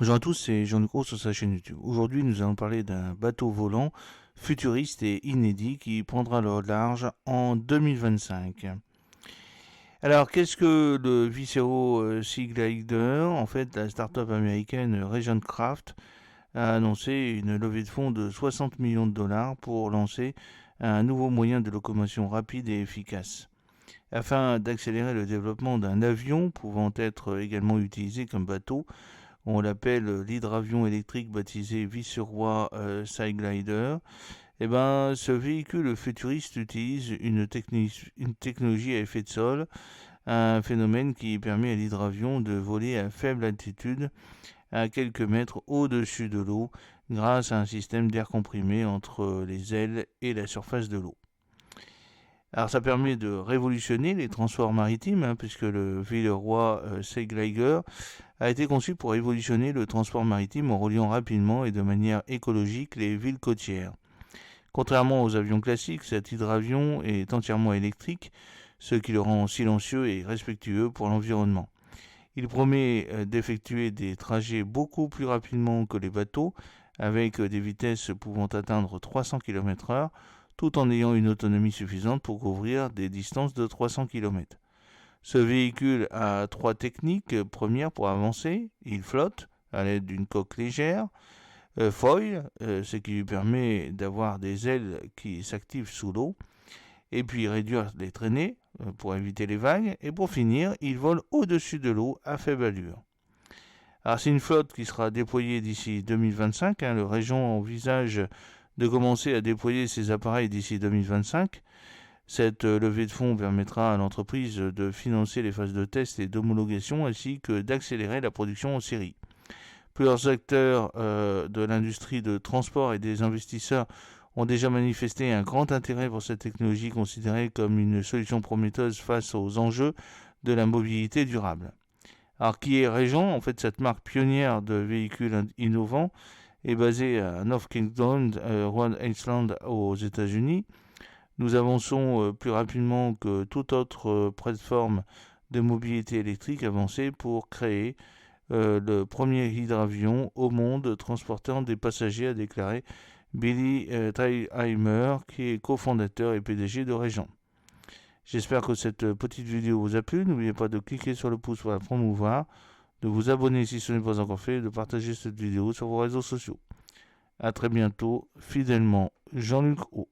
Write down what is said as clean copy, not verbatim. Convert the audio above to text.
Bonjour à tous, c'est Jean-Luc Roux sur sa chaîne YouTube. Aujourd'hui, nous allons parler d'un bateau volant futuriste et inédit qui prendra le large en 2025. Alors, qu'est-ce que le Visero Sea Glider? En fait, la start-up américaine Regent Craft a annoncé une levée de fonds de 60 millions de dollars pour lancer un nouveau moyen de locomotion rapide et efficace. Afin d'accélérer le développement d'un avion pouvant être également utilisé comme bateau, on l'appelle l'hydravion électrique baptisé Viceroy Sideglider. Eh ben, ce véhicule futuriste utilise une technologie à effet de sol, un phénomène qui permet à l'hydravion de voler à faible altitude, à quelques mètres au-dessus de l'eau, grâce à un système d'air comprimé entre les ailes et la surface de l'eau. Alors ça permet de révolutionner les transports maritimes, puisque le Villeroy Seeglider a été conçu pour révolutionner le transport maritime en reliant rapidement et de manière écologique les villes côtières. Contrairement aux avions classiques, cet hydravion est entièrement électrique, ce qui le rend silencieux et respectueux pour l'environnement. Il promet d'effectuer des trajets beaucoup plus rapidement que les bateaux, avec des vitesses pouvant atteindre 300 km/h, tout en ayant une autonomie suffisante pour couvrir des distances de 300 km. Ce véhicule a trois techniques premières pour avancer. Il flotte à l'aide d'une coque légère, foil, ce qui lui permet d'avoir des ailes qui s'activent sous l'eau, et puis réduire les traînées pour éviter les vagues, et pour finir, il vole au-dessus de l'eau à faible allure. Alors c'est une flotte qui sera déployée d'ici 2025. Le Régent envisage de commencer à déployer ses appareils d'ici 2025. Cette levée de fonds permettra à l'entreprise de financer les phases de test et d'homologation ainsi que d'accélérer la production en série. Plusieurs acteurs de l'industrie de transport et des investisseurs ont déjà manifesté un grand intérêt pour cette technologie considérée comme une solution prometteuse face aux enjeux de la mobilité durable. Alors qui est Régent? En fait, cette marque pionnière de véhicules innovants est basée à North Kingdom, Rhode Island aux États-Unis. Nous avançons plus rapidement que toute autre plateforme de mobilité électrique avancée pour créer le premier hydravion au monde transportant des passagers, a déclaré Billy Thalheimer, qui est cofondateur et PDG de Régent. J'espère que cette petite vidéo vous a plu. N'oubliez pas de cliquer sur le pouce pour la promouvoir, de vous abonner si ce n'est pas encore fait et de partager cette vidéo sur vos réseaux sociaux. A très bientôt, fidèlement, Jean-Luc Roux.